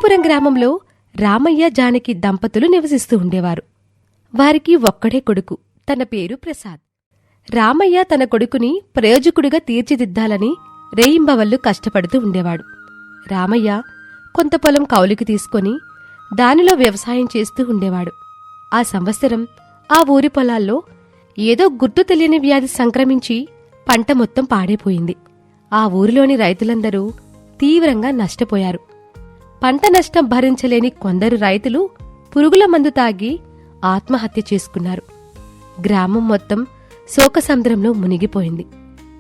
రామాపురం గ్రామంలో రామయ్య జానకి దంపతులు నివసిస్తూ ఉండేవారు. వారికి ఒక్కడే కొడుకు, తన పేరు ప్రసాద్. రామయ్య తన కొడుకుని ప్రయోజకుడిగా తీర్చిదిద్దాలని రేయింబవళ్లు కష్టపడుతూ ఉండేవాడు. రామయ్య కొంత పొలం కౌలుకి తీసుకొని దానిలో వ్యవసాయం చేస్తూ ఉండేవాడు. ఆ సంవత్సరం ఆ ఊరి పొలాల్లో ఏదో గుర్తు తెలియని వ్యాధి సంక్రమించి పంట మొత్తం పాడైపోయింది. ఆ ఊరిలోని రైతులందరూ తీవ్రంగా నష్టపోయారు. పంట నష్టం భరించలేని కొందరు రైతులు పురుగుల మందు తాగి ఆత్మహత్య చేసుకున్నారు. గ్రామం మొత్తం శోకసముద్రంలో మునిగిపోయింది.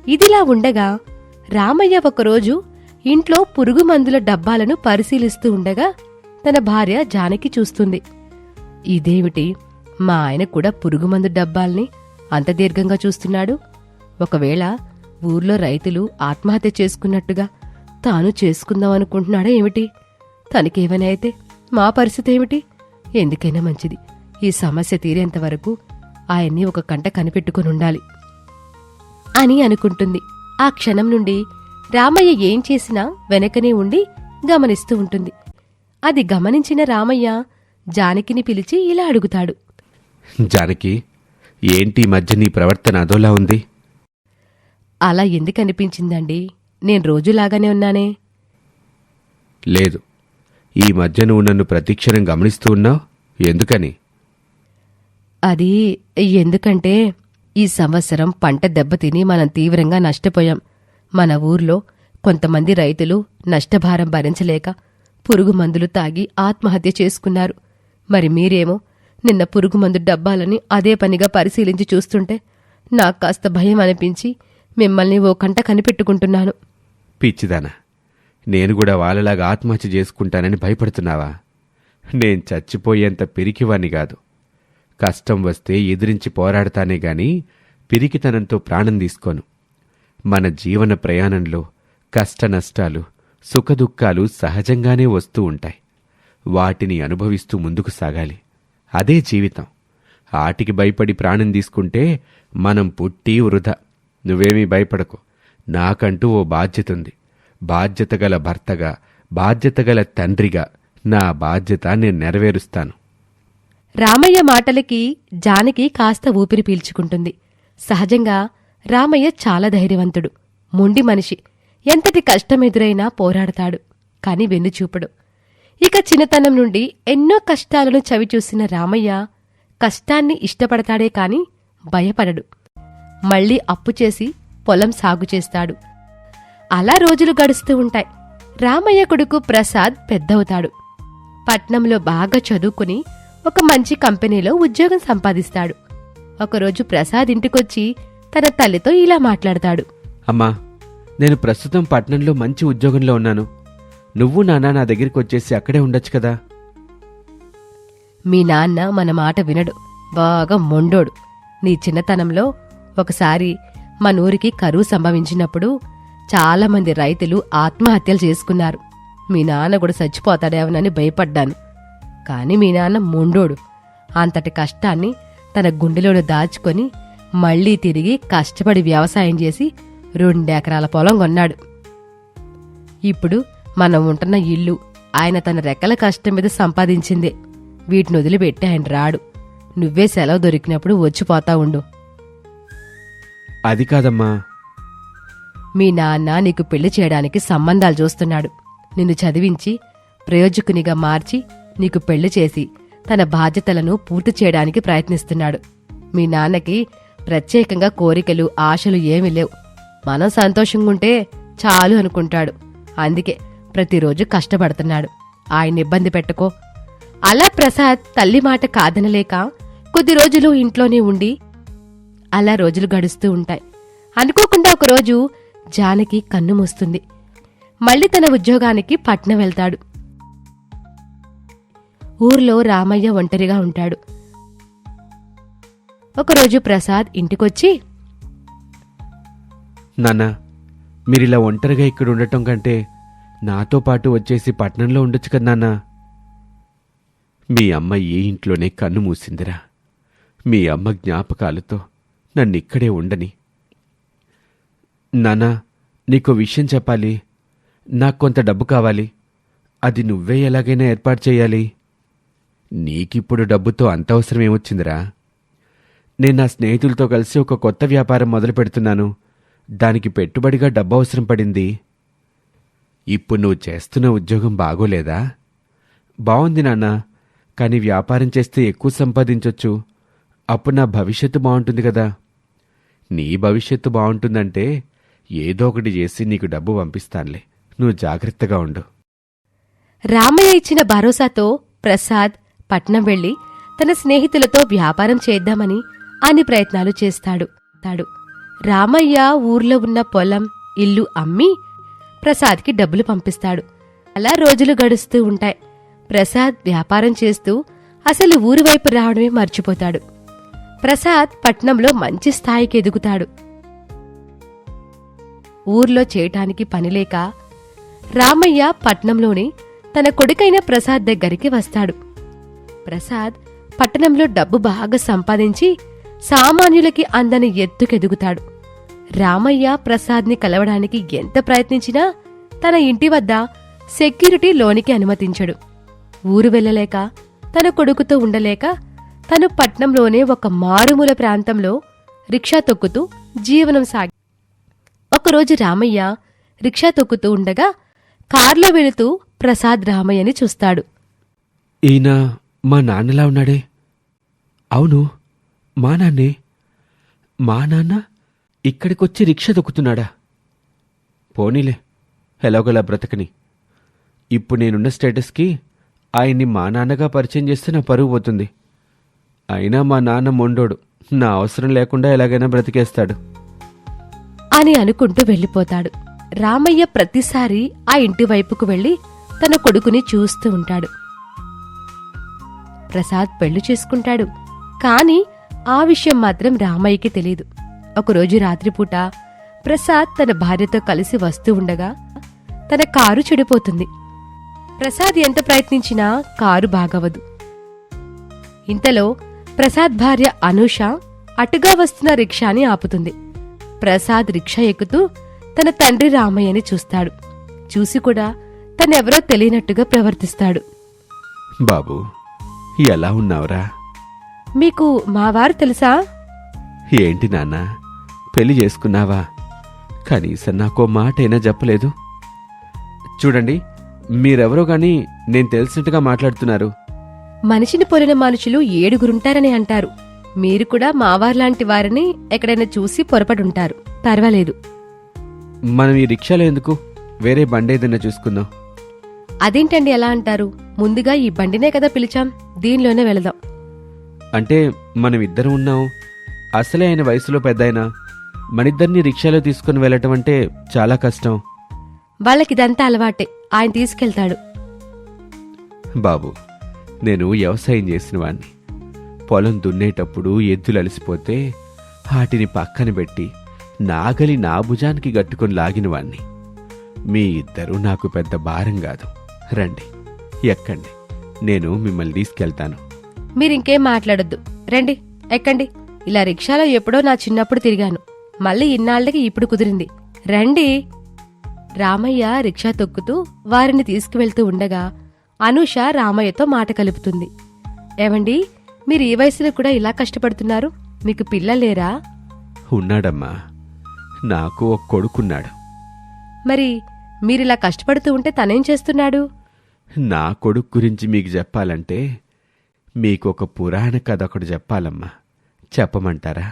ఇదిలా ఉండగా రామయ్య ఒకరోజు ఇంట్లో పురుగు మందుల డబ్బాలను పరిశీలిస్తూ ఉండగా తన భార్య జానకి చూస్తుంది. ఇదేమిటి, మా ఆయన కూడా పురుగుమందు డబ్బాల్ని అంత దీర్ఘంగా చూస్తున్నాడు? ఒకవేళ ఊర్లో రైతులు ఆత్మహత్య చేసుకున్నట్టుగా తాను చేసుకుందామనుకుంటున్నాడా ఏమిటి? తనకేమైనా అయితే మా పరిస్థితి ఏమిటి? ఎందుకైనా మంచిది, ఈ సమస్య తీరేంతవరకు ఆయన్ని ఒక కంట కనిపెట్టుకునుండాలి అని అనుకుంటుంది. ఆ క్షణం నుండి రామయ్య ఏం చేసినా వెనకనే ఉండి గమనిస్తూ ఉంటుంది. అది గమనించిన రామయ్య జానకిని పిలిచి ఇలా అడుగుతాడు. జానకి, ఏంటి ఈ మధ్య నీ ప్రవర్తన అదోలా ఉంది? అలా ఎందుకనిపించిందండి? నేను రోజులాగానే ఉన్నానే. లేదు, ఈ మధ్య నువ్వు నన్ను ప్రతిక్షణం గమనిస్తూ ఉన్నావు. ఎందుకని? అది ఎందుకంటే ఈ సంవత్సరం పంట దెబ్బతిని మనం తీవ్రంగా నష్టపోయాం. మన ఊర్లో కొంతమంది రైతులు నష్టభారం భరించలేక పురుగు మందులు తాగి ఆత్మహత్య చేసుకున్నారు. మరి మీరేమో నిన్న పురుగుమందు డబ్బాలని అదే పనిగా పరిశీలించి చూస్తుంటే నాకు కాస్త భయం అనిపించి మిమ్మల్ని ఓ కంట కనిపెట్టుకుంటున్నాను. పిచ్చిదానా, నేను కూడా వాళ్ళలాగా ఆత్మహత్య చేసుకుంటానని భయపడుతున్నావా? నేను చచ్చిపోయేంత పిరికివాణ్ణి కాదు. కష్టం వస్తే ఎదిరించి పోరాడతానే గాని పిరికితనంతో ప్రాణం తీసుకోను. మన జీవన ప్రయాణంలో కష్ట నష్టాలు, సుఖదుఖాలు సహజంగానే వస్తూ ఉంటాయి. వాటిని అనుభవిస్తూ ముందుకు సాగాలి. అదే జీవితం. ఆటికి భయపడి ప్రాణం తీసుకుంటే మనం పుట్టి వృధా. నువ్వేమీ భయపడకు. నాకంటూ ఓ బాధ్యతుంది. బాధ్యతగల భర్తగా, బాధ్యతగల తండ్రిగా నా బాధ్యత నేను నెరవేరుస్తాను. రామయ్య మాటలకి జానకి కాస్త ఊపిరి పీల్చుకుంటుంది. సహజంగా రామయ్య చాలా ధైర్యవంతుడు, మొండి మనిషి. ఎంతటి కష్టమెదురైనా పోరాడతాడు, కాని వెన్నుచూపడు. ఇక చిన్నతనం నుండి ఎన్నో కష్టాలను చవిచూసిన రామయ్య కష్టాన్ని ఇష్టపడతాడే కాని భయపడడు. మళ్లీ అప్పు చేసి పొలం సాగు చేస్తాడు. అలా రోజులు గడుస్తూ ఉంటాయి. రామయ్య కొడుకు ప్రసాద్ పెద్దవుతాడు. పట్నంలో బాగా చదువుకుని ఒక మంచి కంపెనీలో ఉద్యోగం సంపాదిస్తాడు. ఒకరోజు ప్రసాద్ ఇంటికొచ్చి తన తల్లితో ఇలా మాట్లాడతాడు. అమ్మా, నేను ప్రస్తుతం పట్నంలో మంచి ఉద్యోగంలో ఉన్నాను. నువ్వు నాన్న నా దగ్గరికి వచ్చేసి అక్కడే ఉండొచ్చు కదా. మీ నాన్న మన మాట వినడు, బాగా మొండోడు. నీ చిన్నతనంలో ఒకసారి మనూరికి కరువు సంభవించినప్పుడు చాలామంది రైతులు ఆత్మహత్యలు చేసుకున్నారు. మీ నాన్న కూడా చచ్చిపోతాడేమోనని భయపడ్డాను. కాని మీ నాన్న మొండోడు. అంతటి కష్టాన్ని తన గుండెలోనే దాచుకొని మళ్లీ తిరిగి కష్టపడి వ్యవసాయం చేసి 2 ఎకరాల పొలం కొన్నాడు. ఇప్పుడు మనం ఉంటున్న ఇల్లు ఆయన తన రెక్కల కష్టం మీద సంపాదించిందే. వీటిని వదిలిపెట్టి ఆయన రాడు. నువ్వే సెలవు దొరికినప్పుడు వచ్చిపోతా ఉండు. అది కాదమ్మా. మీ నాన్న నీకు పెళ్లి చేయడానికి సంబంధాలు చూస్తున్నాడు. నిన్ను చదివించి ప్రయోజకునిగా మార్చి నీకు పెళ్లి చేసి తన బాధ్యతలను పూర్తి చేయడానికి ప్రయత్నిస్తున్నాడు. మీ నాన్నకి ప్రత్యేకంగా కోరికలు, ఆశలు ఏమీ లేవు. మనం సంతోషంగుంటే చాలు అనుకుంటాడు. అందుకే ప్రతిరోజు కష్టపడుతున్నాడు. ఆయన ఇబ్బంది పెట్టుకో. అలా ప్రసాద్ తల్లి మాట కాదనలేక కొద్ది రోజులు ఇంట్లోనే ఉండి అలా రోజులు గడుస్తూ ఉంటాయి. అనుకోకుండా ఒకరోజు జానకి కన్ను మూస్తుంది. మళ్లీ తన ఉద్యోగానికి పట్నం వెళ్తాడు. ఊర్లో రామయ్య ఒంటరిగా ఉంటాడు. ఒకరోజు ప్రసాద్ ఇంటికొచ్చి, నాన్నా, మీరిలా ఒంటరిగా ఇక్కడ ఉండటం కంటే నాతో పాటు వచ్చేసి పట్నంలో ఉండొచ్చు కదా నాన్నా. మీ అమ్మ ఈ ఇంట్లోనే కన్ను మూసిందిరా. మీ అమ్మ జ్ఞాపకాలతో నన్నిక్కడే ఉండని. నాన్నా, నీకో విషయం చెప్పాలి. నాకు కొంత డబ్బు కావాలి. అది నువ్వే ఎలాగైనా ఏర్పాటు చేయాలి. నీకిప్పుడు డబ్బుతో అంత అవసరం ఏమొచ్చిందిరా? నేను నా స్నేహితులతో కలిసి ఒక కొత్త వ్యాపారం మొదలు పెడుతున్నాను. దానికి పెట్టుబడిగా డబ్బు అవసరం పడింది. ఇప్పుడు నువ్వు చేస్తున్న ఉద్యోగం బాగోలేదా? బావుంది నాన్నా, కానీ వ్యాపారం చేస్తే ఎక్కువ సంపాదించొచ్చు. అప్పుడు నా భవిష్యత్తు బావుంటుంది కదా. నీ భవిష్యత్తు బావుంటుందంటే ఏదో ఒకటి చేసి నీకు డబ్బు పంపిస్తానులే. నువ్వు జాగ్రత్తగా ఉండు. రామయ్య ఇచ్చిన భరోసాతో ప్రసాద్ పట్నం వెళ్లి తన స్నేహితులతో వ్యాపారం చేద్దామని అన్ని ప్రయత్నాలు చేస్తాడు. రామయ్య ఊర్లో ఉన్న పొలం, ఇల్లు అమ్మి ప్రసాద్కి డబ్బులు పంపిస్తాడు. అలా రోజులు గడుస్తూ ఉంటాయి. ప్రసాద్ వ్యాపారం చేస్తూ అసలు ఊరి వైపు రావడమే మర్చిపోతాడు. ప్రసాద్ పట్నంలో మంచి స్థాయికి ఎదుగుతాడు. ఊర్లో చేయటానికి పనిలేక రామయ్య పట్నంలోని తన కొడుకైన ప్రసాద్ దగ్గరికి వస్తాడు. ప్రసాద్ పట్టణంలో డబ్బు బాగా సంపాదించి సామాన్యులకి అందని ఎత్తుకెదుగుతాడు. రామయ్య ప్రసాద్ని కలవడానికి ఎంత ప్రయత్నించినా తన ఇంటి వద్ద సెక్యూరిటీ లోనికి అనుమతించడు. ఊరు వెళ్ళలేక, తన కొడుకుతో ఉండలేక తను పట్నంలోనే ఒక మారుమూల ప్రాంతంలో రిక్షా తొక్కుతూ జీవనం సాగి. ఒకరోజు రామయ్య రిక్షా తొక్కుతూ ఉండగా కార్లో వెళుతూ ప్రసాద్ రామయ్యని చూస్తాడు. ఈయన మా నాన్నలా ఉన్నాడే. అవును, మా నాన్నే. మా నాన్న ఇక్కడికొచ్చి రిక్షా తొక్కుతున్నాడా? పోనీలే, ఎలాగోలా బ్రతకని. ఇప్పుడు నేనున్న స్టేటస్కి ఆయన్ని మా నాన్నగా పరిచయం చేస్తే నా పరువు పోతుంది. అయినా మా నాన్న మొండోడు, నా అవసరం లేకుండా ఎలాగైనా బ్రతికేస్తాడు అని అనుకుంటూ వెళ్ళిపోతాడు. రామయ్య ప్రతిసారి ఆ ఇంటి వైపుకు వెళ్లి తన కొడుకుని చూస్తూ ఉంటాడు. ప్రసాద్ పెళ్లి చేసుకుంటాడు. కాని ఆ విషయం మాత్రం రామయ్యకి తెలీదు. ఒకరోజు రాత్రిపూట ప్రసాద్ తన భార్యతో కలిసి వస్తూ ఉండగా తన కారు చెడిపోతుంది. ప్రసాద్ ఎంత ప్రయత్నించినా కారు బాగవదు. ఇంతలో ప్రసాద్ భార్య అనూష అటుగా వస్తున్న రిక్షాని ఆపుతుంది. ప్రసాద్ రిక్షా ఎక్కుతూ తన తండ్రి రామయ్యని చూస్తాడు. చూసి కూడా తనెవరో తెలియనట్టుగా ప్రవర్తిస్తాడు. బాబూ, ఎలా ఉన్నావురా? మీకు మావారు తెలుసా? ఏంటి నాన్నా, పెళ్లి చేసుకున్నావా? కనీసం నాకో మాటైనా చెప్పలేదు. చూడండి, మీరెవరో గాని నేను తెలిసినట్టుగా మాట్లాడుతున్నారు. మనిషిని పోలిన మనుషులు 7గురుంటారని అంటారు. మీరు కూడా మావార్లాంటి వారిని ఎక్కడైనా చూసి పొరపడుంటారు. పర్వాలేదు. మనం ఈ రిక్షాలో ఎందుకు? వేరే బండేదన్నా చూసుకుందాం. అదేంటండి ఎలా అంటారు? ముందుగా ఈ బండినే కదా పిలిచాం, దీనిలోనే వెళదాం. అంటే మనం ఇద్దరం ఉన్నాం. అసలే ఆయన వయసులో పెద్దాయన. మనిద్దరిని రిక్షాలో తీసుకుని వెళ్ళటం అంటే చాలా కష్టం. వాళ్ళకిదంతా అలవాటే, ఆయన తీసుకెళ్తాడు. బాబు, నేను వ్యవసాయం చేసిన వాణ్ణి. పొలం దున్నేటప్పుడు ఎద్దులు అలసిపోతే వాటిని పక్కన పెట్టి నాగలి నా భుజానికి గట్టుకుని లాగినవాణ్ణి. మీ ఇద్దరూ నాకు పెద్ద భారం కాదు. రండి, ఎక్కండి, నేను మిమ్మల్ని తీసుకెళ్తాను. మీరింకేం మాట్లాడొద్దు, రండి ఎక్కండి. ఇలా రిక్షాలో ఎప్పుడో నా చిన్నప్పుడు తిరిగాను. మళ్ళీ ఇన్నాళ్లకి ఇప్పుడు కుదిరింది. రండి. రామయ్య రిక్షా తొక్కుతూ వారిని తీసుకువెళ్తూ ఉండగా అనూష రామయ్యతో మాట కలుపుతుంది. ఏవండి, మీరు ఈ వయసులో కూడా ఇలా కష్టపడుతున్నారు? మీకు పిల్లలేరా? ఉన్నాడమ్మా, నాకు ఒక కొడుకున్నాడు. మరి మీరిలా కష్టపడుతూ ఉంటే తనేం చేస్తున్నాడు? నా కొడుకు గురించి మీకు చెప్పాలంటే మీకు ఒక పురాణ కథ ఒకటి చెప్పాలమ్మా. చెప్పమంటారా?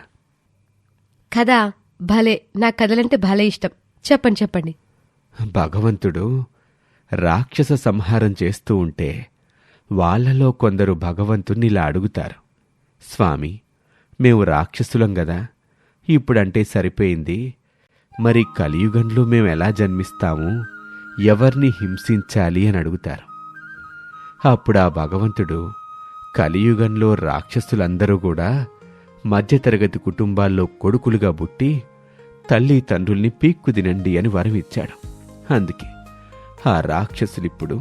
కదా, భలే, నా కథలంటే భలే ఇష్టం. చెప్పండి చెప్పండి. భగవంతుడు రాక్షస సంహారం చేస్తూ ఉంటే వాళ్లలో కొందరు భగవంతుణ్ణి ఇలా అడుగుతారు. స్వామి, మేము రాక్షసులం గదా, ఇప్పుడంటే సరిపోయింది. మరి కలియుగంలో మేమెలా జన్మిస్తాము? ఎవర్ని హింసించాలి అని అడుగుతారు. అప్పుడు ఆ భగవంతుడు కలియుగంలో రాక్షసులందరూ కూడా మధ్యతరగతి కుటుంబాల్లో కొడుకులుగా పుట్టి తల్లి తండ్రుల్ని పీక్కు తినండి అని వరం ఇచ్చాడు. అందుకే ఆ రాక్షసులిప్పుడు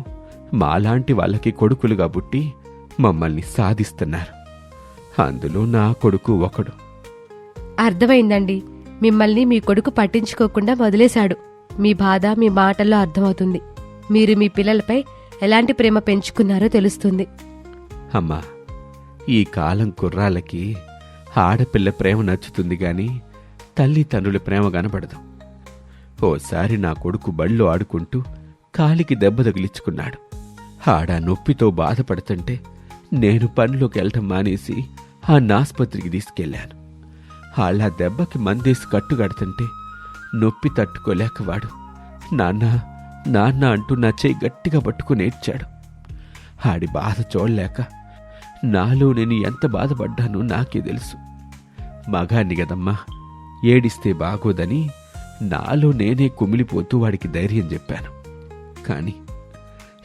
మాలాంటి వాళ్ళకి కొడుకులుగా పుట్టి మమ్మల్ని సాధిస్తున్నారు. అందులో నా కొడుకు ఒకడు. అర్థమైందండి. మిమ్మల్ని మీ కొడుకు పట్టించుకోకుండా వదిలేశాడు. మీ బాధ మీ మాటల్లో అర్థమవుతుంది. మీరు మీ పిల్లలపై ఎలాంటి ప్రేమ పెంచుకున్నారో తెలుస్తుంది. అమ్మా, ఈ కాలం కుర్రాళ్ళకి ఆడపిల్ల ప్రేమ నచ్చుతుంది గాని తల్లిదండ్రుల ప్రేమ కనపడదు. ఓసారి నా కొడుకు బళ్ళో ఆడుకుంటూ కాలికి దెబ్బ తగిలించుకున్నాడు. ఆడ నొప్పితో బాధపడుతుంటే నేను పనిలోకి వెళ్ళటం మానేసి ఆ ఆస్పత్రికి తీసుకెళ్లాను. ఆళ్ళ దెబ్బకి మందేసి కట్టుగడుతుంటే నొప్పి తట్టుకోలేక వాడు నాన్న నాన్న అంటూ నా చెయ్యి గట్టిగా పట్టుకుని ఏడ్చాడు. ఆడి బాధ చూడలేక నాలో నేను ఎంత బాధపడ్డానో నాకే తెలుసు. మగాన్ని గదమ్మా, ఏడిస్తే బాగోదని నాలో నేనే కుమిలిపోతూ వాడికి ధైర్యం చెప్పాను. కాని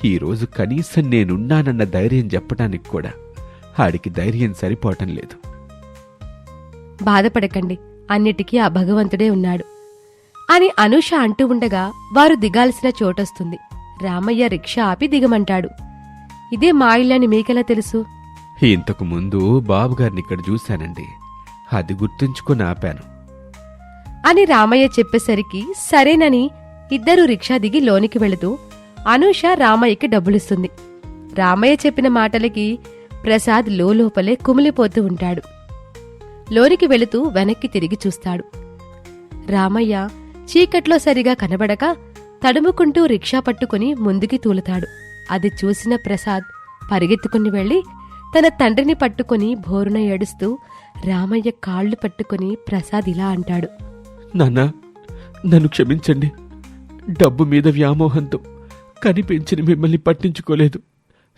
ఈరోజు కనీసం నేనున్నానన్న ధైర్యం చెప్పటానికి కూడా ఆడికి ధైర్యం సరిపోవటం లేదు. బాధపడకండి, అన్నిటికీ ఆ భగవంతుడే ఉన్నాడు అని అనూష అంటూ ఉండగా వారు దిగాల్సిన చోటొస్తుంది. రామయ్య రిక్షా ఆపి దిగమంటాడు. ఇదే మా ఇల్లని మీకెలా తెలుసు? ఇంతకు ముందు బాబుగారిని ఇక్కడ చూశానండి, అది గుర్తుంచుకొని ఆపాను అని రామయ్య చెప్పేసరికి సరేనని ఇద్దరూ రిక్షా దిగి లోనికి వెళుతూ అనూష రామయ్యకి డబ్బులిస్తుంది. రామయ్య చెప్పిన మాటలకి ప్రసాద్ లోపలే కుమిలిపోతూ ఉంటాడు. లోనికి వెళుతూ వెనక్కి తిరిగి చూస్తాడు. రామయ్య చీకట్లో సరిగా కనబడక తడుముకుంటూ రిక్షా పట్టుకుని ముందుకి తూలుతాడు. అది చూసిన ప్రసాద్ పరిగెత్తుకుని వెళ్లి తన తండ్రిని పట్టుకుని భోరున ఏడుస్తూ రామయ్య కాళ్లు పట్టుకుని ప్రసాద్ ఇలా అంటాడు. నాన్నా, నన్ను క్షమించండి. డబ్బు మీద వ్యామోహంతో కనిపెంచిన మిమ్మల్ని పట్టించుకోలేదు.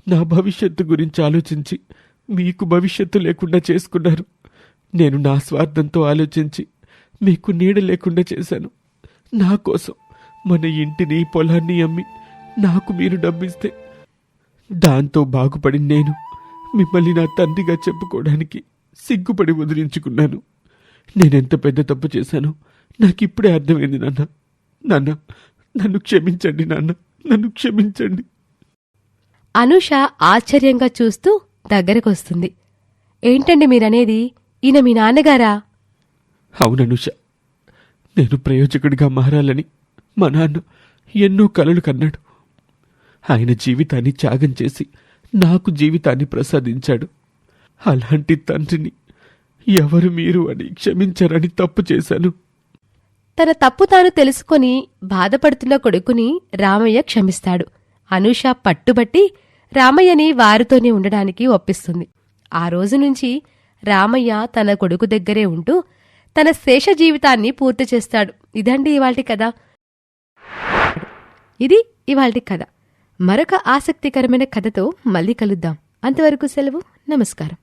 నా భవిష్యత్తు గురించి ఆలోచించి మీకు భవిష్యత్తు లేకుండా చేసుకున్నారు. నేను నా స్వార్థంతో ఆలోచించి మీకు నీడ లేకుండా చేశాను. నా కోసం మన ఇంటిని పొలాన్ని అమ్మి నాకు మీరు డబ్బిస్తే దాంతో బాగుపడి నేను మిమ్మల్ని నా తండ్రిగా చెప్పుకోవడానికి సిగ్గుపడి వదిలించుకున్నాను. నేనెంత పెద్ద తప్పు చేశానో నాకిప్పుడే అర్థమైంది. నాన్న, నన్ను క్షమించండి. నన్ను క్షమించండి. అనూష ఆశ్చర్యంగా చూస్తూ దగ్గరకొస్తుంది. ఏంటండి మీరనేది? ఈయన మీ నాన్నగారా? అవుననుష, నేను ప్రయోజకుడిగా మారాలని మా నాన్న ఎన్నో కలలు కన్నాడు. ఆయన జీవితాన్ని త్యాగం చేసి నాకు జీవితాన్ని ప్రసాదించాడు. అలాంటి తండ్రిని ఎవరు మీరు అని క్షమించరని తప్పు చేశాను. తన తప్పు తాను తెలుసుకొని బాధపడుతున్న కొడుకుని రామయ్య క్షమిస్తాడు. అనూష పట్టుబట్టి రామయ్యని వారితోనే ఉండడానికి ఒప్పిస్తుంది. ఆ రోజు నుంచి రామయ్య తన కొడుకు దగ్గరే ఉంటూ తన శేష జీవితాన్ని పూర్తి చేస్తాడు. ఇదండి ఇవాల్టి కథ. ఇది ఇవాల్టి కథ. మరొక ఆసక్తికరమైన కథతో మళ్ళీ కలుద్దాం. అంతవరకు సెలవు. నమస్కారం.